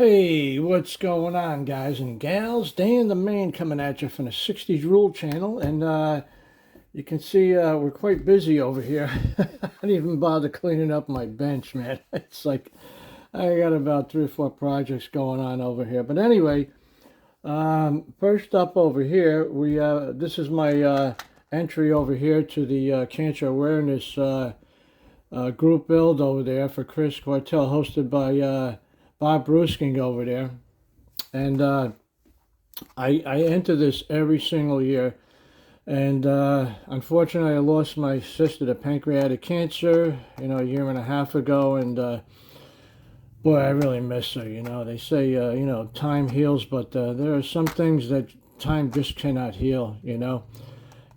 Hey, what's going on, guys and gals? Dan the Man coming at you from the 60s Rule channel, and you can see we're quite busy over here. I didn't even bother cleaning up my bench, man. It's like I got about 3 or 4 projects going on over here. But anyway, first up over here, we this is my entry over here to the cancer awareness group build over there for Chris Quartel, hosted by Bob Brusking over there. And I enter this every single year. And unfortunately, I lost my sister to pancreatic cancer, a year and a half ago. And boy, I really miss her. They say, time heals, but there are some things that time just cannot heal.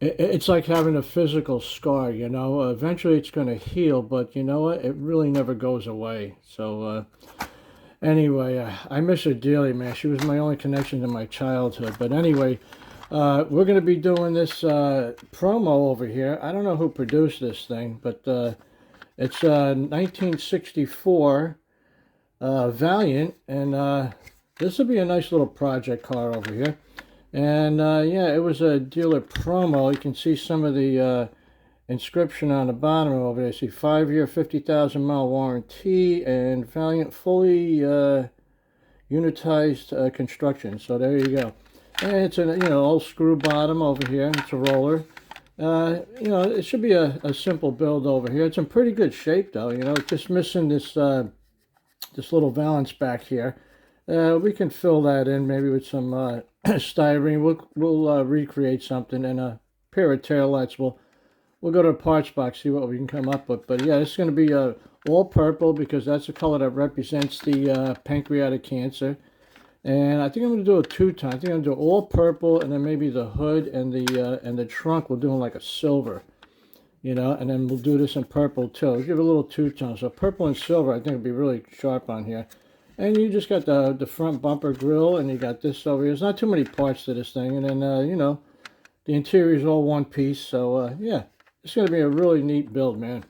It's like having a physical scar. Eventually it's going to heal, but you know what? It really never goes away. So, anyway, I miss her dearly, man. She was my only connection to my childhood. But anyway, we're going to be doing this promo over here. I don't know who produced this thing, but it's 1964 Valiant, and this will be a nice little project car over here. And yeah, it was a dealer promo. You can see some of the inscription on the bottom over there. See 5-year, 50,000-mile warranty, and Valiant fully unitized construction. So there you go. And it's an old screw bottom over here. It's a roller. It should be a simple build over here. It's in pretty good shape though. It's just missing this this little valance back here. We can fill that in maybe with some styrene. We'll recreate something, and a pair of taillights. We'll go to the parts box, see what we can come up with. But yeah, it's going to be all purple because that's the color that represents the pancreatic cancer. And I think I'm going to do a two-tone. I think I'm going to do all purple, and then maybe the hood and the trunk we'll do in like a silver, and then we'll do this in purple too. We'll give it a little two-tone. So purple and silver I think will be really sharp on here. And you just got the front bumper grill, and you got this over here. There's not too many parts to this thing. And then, the interior is all one piece. So, yeah, it's going to be a really neat build, man.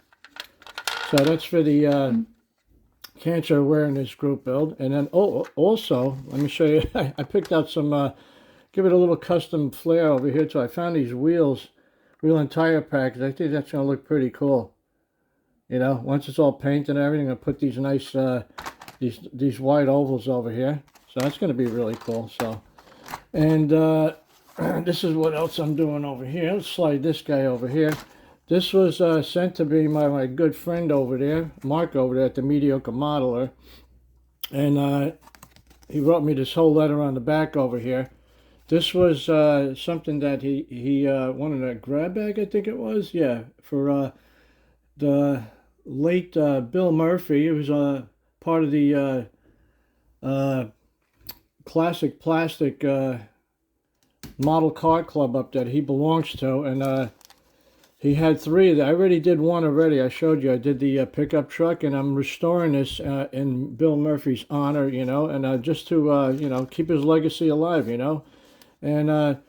So that's for the cancer awareness group build. And then, also, let me show you. I picked out some, give it a little custom flair over here. So I found these wheel and tire package. I think that's going to look pretty cool. Once it's all painted and everything, I'm going to put these nice... These white ovals over here, so that's going to be really cool. So, and this is what else I'm doing over here. Let's slide this guy over here. This was sent to be my good friend over there, Mark over there at the Mediocre Modeler, and he wrote me this whole letter on the back over here. This was something that he wanted a grab bag, I think it was, yeah, for the late Bill Murphy. It was part of the Classic Plastic model car club up that he belongs to, and he had 3 of them. I already did one already. I showed you. I did the pickup truck, and I'm restoring this in Bill Murphy's honor, and just to keep his legacy alive, and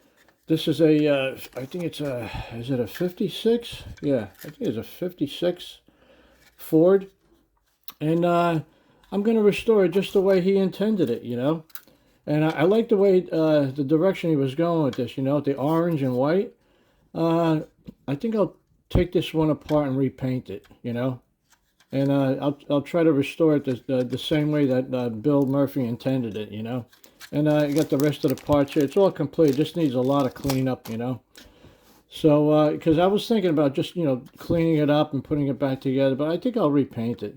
this is a I think it's is it a 56? Yeah, I think it's a 56 Ford, and I'm going to restore it just the way he intended it, And I like the way, the direction he was going with this, the orange and white. I think I'll take this one apart and repaint it, And I'll try to restore it the same way that Bill Murphy intended it, And you got the rest of the parts here. It's all complete. It just needs a lot of cleanup, So, because I was thinking about just, cleaning it up and putting it back together, but I think I'll repaint it,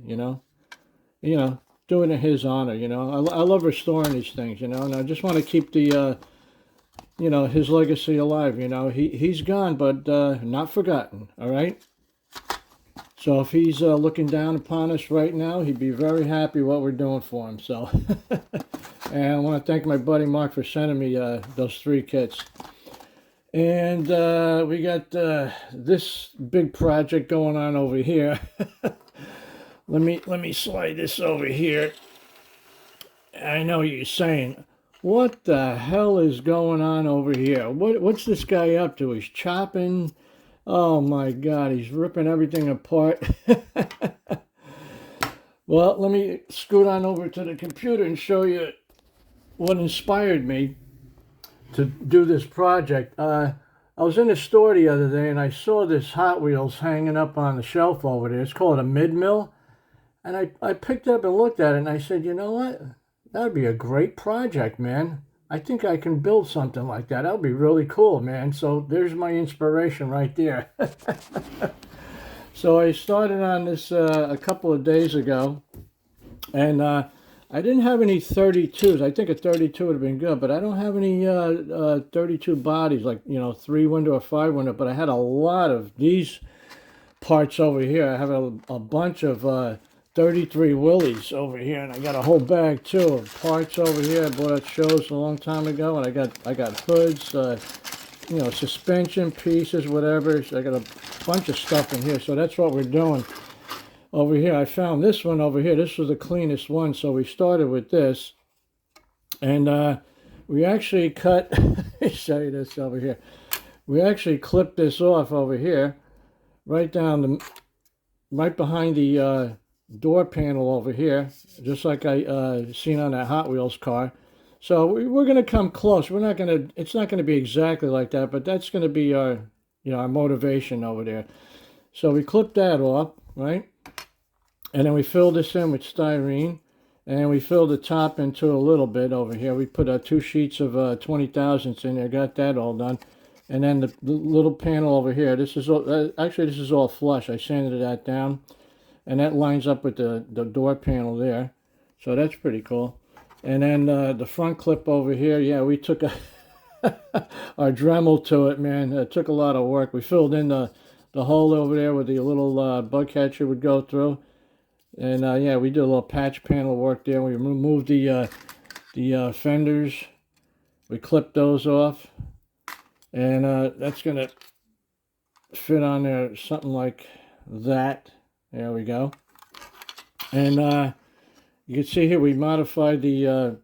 doing it in his honor, I love restoring these things, and I just want to keep the, his legacy alive, He's gone, but not forgotten, all right? So if he's looking down upon us right now, he'd be very happy what we're doing for him, so. And I want to thank my buddy Mark for sending me those 3 kits. And we got this big project going on over here. Let me slide this over here. I know you're saying, what the hell is going on over here? What's this guy up to? He's chopping. Oh my God, he's ripping everything apart. Well, let me scoot on over to the computer and show you what inspired me to do this project. I was in the store the other day and I saw this Hot Wheels hanging up on the shelf over there. It's called a mid-mill. And I picked up and looked at it and I said, you know what? That'd be a great project, man. I think I can build something like that. That would be really cool, man. So there's my inspiration right there. So I started on this a couple of days ago. And I didn't have any 32s. I think a 32 would have been good, but I don't have any 32 bodies, like, 3-window or 5-window. But I had a lot of these parts over here. I have a bunch of 33 Willies over here, and I got a whole bag too of parts over here. I bought at shows a long time ago, and I got hoods, suspension pieces, whatever. So I got a bunch of stuff in here. So that's what we're doing. Over here, I found this one over here. This was the cleanest one, so we started with this. And we actually cut, let me show you this over here. We actually clipped this off over here, right behind the door panel over here, just like I seen on that Hot Wheels car. So we're going to come close. It's not going to be exactly like that, but that's going to be our motivation over there. So we clipped that off, right? And then we filled this in with styrene, and we filled the top into a little bit over here. We put 2 sheets of 20 thousandths in there, got that all done. And then the little panel over here, this is all flush. I sanded that down, and that lines up with the door panel there. So that's pretty cool. And then the front clip over here, yeah, we took our Dremel to it, man. It took a lot of work. We filled in the hole over there where the little bug catcher would go through. And yeah, we did a little patch panel work there. We removed the fenders. We clipped those off. And that's going to fit on there something like that. There we go. And you can see here we modified the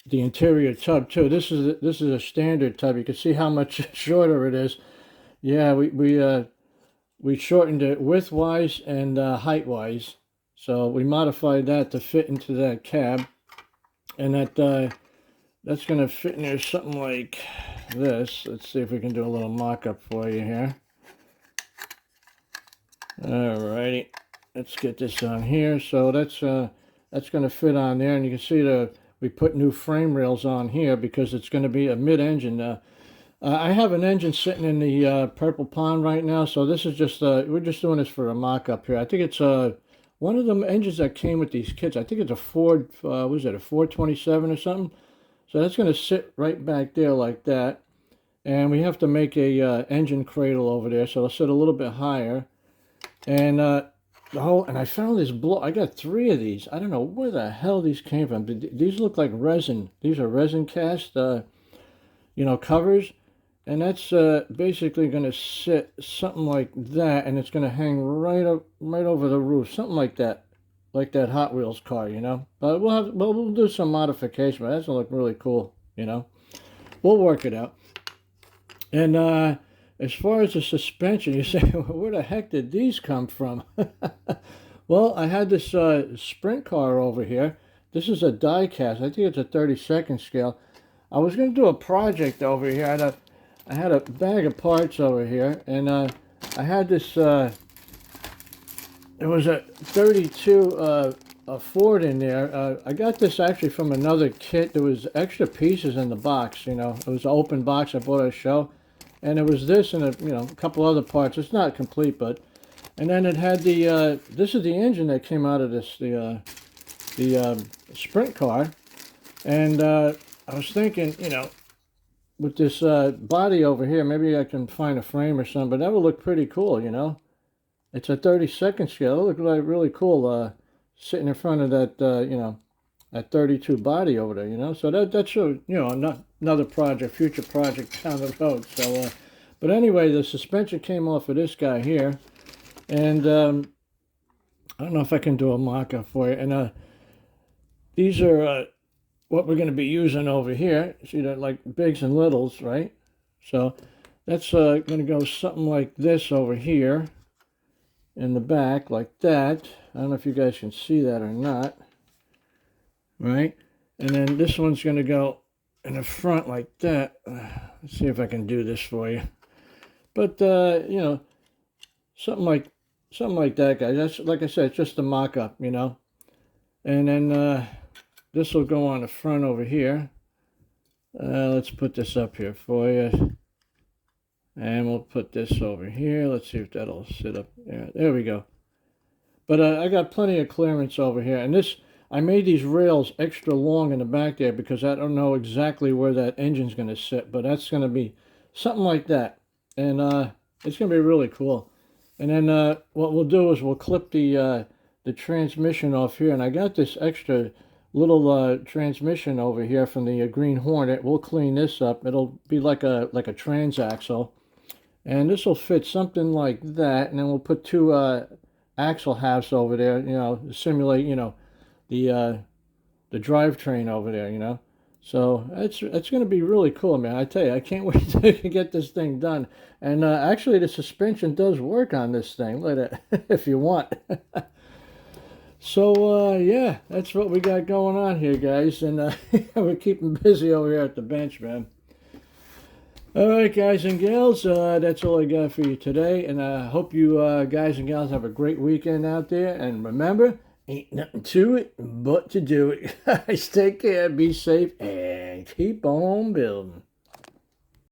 interior tub too. This is a standard tub. You can see how much shorter it is. Yeah, we shortened it width-wise and height-wise. So we modified that to fit into that cab. And that's going to fit in there something like this. Let's see if we can do a little mock-up for you here. Alrighty. Let's get this on here. So that's going to fit on there. And you can see we put new frame rails on here because it's going to be a mid-engine. I have an engine sitting in the Purple Pond right now, so this is just, we're just doing this for a mock-up here. I think it's one of the engines that came with these kits. I think it's a Ford, what is it, a 427 or something? So that's going to sit right back there like that. And we have to make a engine cradle over there, so it'll sit a little bit higher. And and I found this I got 3 of these. I don't know where the hell these came from. These look like resin. These are resin cast, covers. And that's basically going to sit something like that, and it's going to hang right over the roof, something like that Hot Wheels car, But we'll do some modification, but that's going to look really cool, We'll work it out. And as far as the suspension, you say, where the heck did these come from? Well, I had this sprint car over here. This is a die cast. I think it's a 32nd scale. I was going to do a project over here. I had a bag of parts over here, and I had this, it was a 32 Ford in there. I got this actually from another kit. There was extra pieces in the box, It was an open box I bought at a show, and it was this and a couple other parts. It's not complete, but, and then it had this is the engine that came out of this, the sprint car, and I was thinking, with this body over here, maybe I can find a frame or something, but that would look pretty cool, It's a 32nd scale. It would look like really cool sitting in front of that, that 32 body over there, So that's another project, future project down the road. So, but anyway, the suspension came off of this guy here, and I don't know if I can do a mock-up for you. And these are what we're going to be using over here. See that, like bigs and littles, right? So that's going to go something like this over here. in the back like that. I don't know if you guys can see that or not. Right? And then this one's going to go in the front like that. Let's see if I can do this for you. But, you know, something like that, guys. That's, like I said, it's just a mock-up, you know. And then this will go on the front over here. Let's put this up here for you. And we'll put this over here. Let's see if that'll sit up there. There we go. But I got plenty of clearance over here. And this, I made these rails extra long in the back there because I don't know exactly where that engine's going to sit. But that's going to be something like that. And it's going to be really cool. And then what we'll do is we'll clip the transmission off here. And I got this extra little transmission over here from the Green Hornet. We'll clean this up. It'll be like a transaxle. And this will fit something like that. And then we'll put two axle halves over there, you know, simulate, you know, the drivetrain over there, you know. So it's going to be really cool, man. I tell you, I can't wait to get this thing done. And actually, the suspension does work on this thing. Let it, if you want. So yeah, that's what we got going on here, guys. And we're keeping busy over here at the bench, man. All right, guys and gals, that's all I got for you today. And I hope you guys and gals have a great weekend out there. And remember, ain't nothing to it but to do it. Guys, take care, be safe, and keep on building.